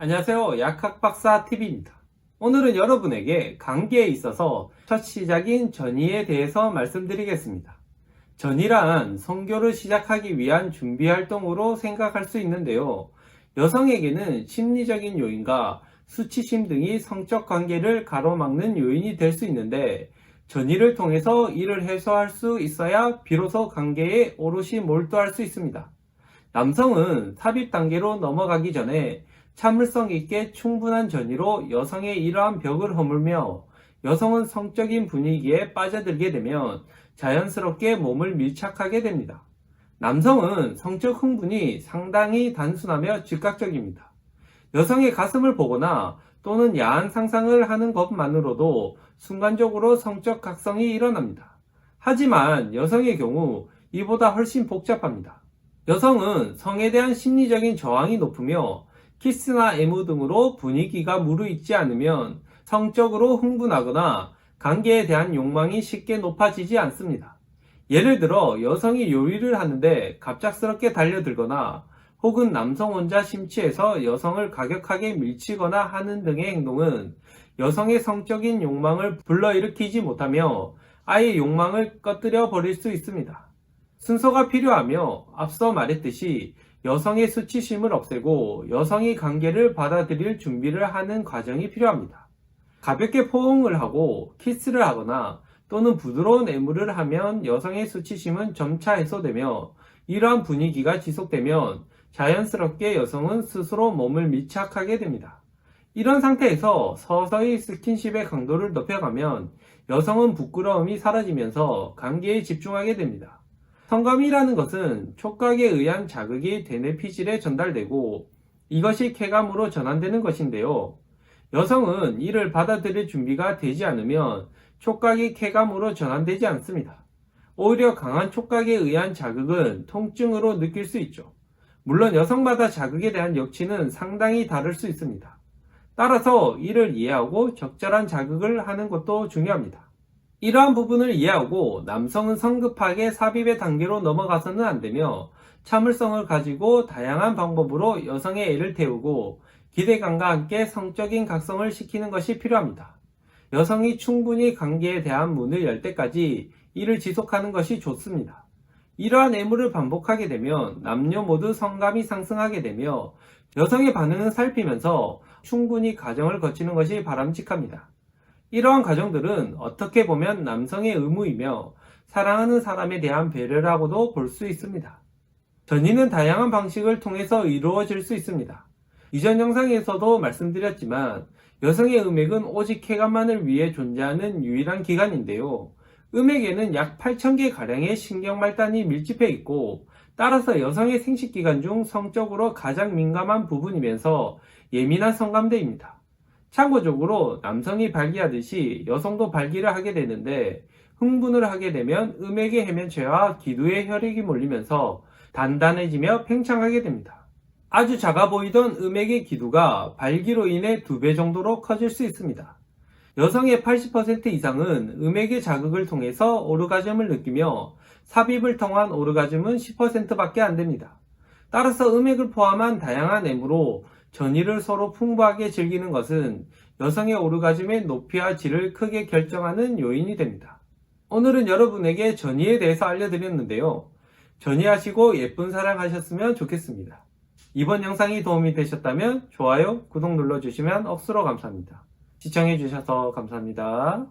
안녕하세요. 약학박사 TV입니다. 오늘은 여러분에게 감기에 있어서 첫 시작인 전이에 대해서 말씀드리겠습니다. 전이란 성교를 시작하기 위한 준비 활동으로 생각할 수 있는데요. 여성에게는 심리적인 요인과 수치심 등이 성적 관계를 가로막는 요인이 될 수 있는데, 전이를 통해서 이를 해소할 수 있어야 비로소 관계에 오롯이 몰두할 수 있습니다. 남성은 삽입 단계로 넘어가기 전에 참을성 있게 충분한 전이로 여성의 이러한 벽을 허물며, 여성은 성적인 분위기에 빠져들게 되면 자연스럽게 몸을 밀착하게 됩니다. 남성은 성적 흥분이 상당히 단순하며 즉각적입니다. 여성의 가슴을 보거나 또는 야한 상상을 하는 것만으로도 순간적으로 성적 각성이 일어납니다. 하지만 여성의 경우 이보다 훨씬 복잡합니다. 여성은 성에 대한 심리적인 저항이 높으며, 키스나 애무 등으로 분위기가 무르익지 않으면 성적으로 흥분하거나 관계에 대한 욕망이 쉽게 높아지지 않습니다. 예를 들어 여성이 요리를 하는데 갑작스럽게 달려들거나, 혹은 남성 혼자 심취해서 여성을 가격하게 밀치거나 하는 등의 행동은 여성의 성적인 욕망을 불러일으키지 못하며 아예 욕망을 꺼뜨려 버릴 수 있습니다. 순서가 필요하며, 앞서 말했듯이 여성의 수치심을 없애고 여성이 관계를 받아들일 준비를 하는 과정이 필요합니다. 가볍게 포옹을 하고 키스를 하거나 또는 부드러운 애무를 하면 여성의 수치심은 점차 해소되며, 이러한 분위기가 지속되면 자연스럽게 여성은 스스로 몸을 밀착하게 됩니다. 이런 상태에서 서서히 스킨십의 강도를 높여가면 여성은 부끄러움이 사라지면서 관계에 집중하게 됩니다. 성감이라는 것은 촉각에 의한 자극이 대뇌 피질에 전달되고, 이것이 쾌감으로 전환되는 것인데요. 여성은 이를 받아들일 준비가 되지 않으면 촉각이 쾌감으로 전환되지 않습니다. 오히려 강한 촉각에 의한 자극은 통증으로 느낄 수 있죠. 물론 여성마다 자극에 대한 역치는 상당히 다를 수 있습니다. 따라서 이를 이해하고 적절한 자극을 하는 것도 중요합니다. 이러한 부분을 이해하고 남성은 성급하게 삽입의 단계로 넘어가서는 안 되며, 참을성을 가지고 다양한 방법으로 여성의 애를 태우고 기대감과 함께 성적인 각성을 시키는 것이 필요합니다. 여성이 충분히 관계에 대한 문을 열 때까지 이를 지속하는 것이 좋습니다. 이러한 애무를 반복하게 되면 남녀 모두 성감이 상승하게 되며, 여성의 반응을 살피면서 충분히 과정을 거치는 것이 바람직합니다. 이러한 과정들은 어떻게 보면 남성의 의무이며 사랑하는 사람에 대한 배려라고도 볼 수 있습니다. 전이는 다양한 방식을 통해서 이루어질 수 있습니다. 이전 영상에서도 말씀드렸지만 여성의 음액은 오직 쾌감만을 위해 존재하는 유일한 기관인데요. 음액에는 약 8,000개 가량의 신경말단이 밀집해 있고, 따라서 여성의 생식기관 중 성적으로 가장 민감한 부분이면서 예민한 성감대입니다. 참고적으로 남성이 발기하듯이 여성도 발기를 하게 되는데, 흥분을 하게 되면 음액의 해면체와 기두에 혈액이 몰리면서 단단해지며 팽창하게 됩니다. 아주 작아 보이던 음액의 기두가 발기로 인해 2배 정도로 커질 수 있습니다. 여성의 80% 이상은 음액의 자극을 통해서 오르가즘을 느끼며, 삽입을 통한 오르가즘은 10%밖에 안 됩니다. 따라서 음액을 포함한 다양한 애무로 전이를 서로 풍부하게 즐기는 것은 여성의 오르가즘의 높이와 질을 크게 결정하는 요인이 됩니다. 오늘은 여러분에게 전이에 대해서 알려드렸는데요. 전이하시고 예쁜 사랑 하셨으면 좋겠습니다. 이번 영상이 도움이 되셨다면 좋아요, 구독 눌러주시면 억수로 감사합니다. 시청해주셔서 감사합니다.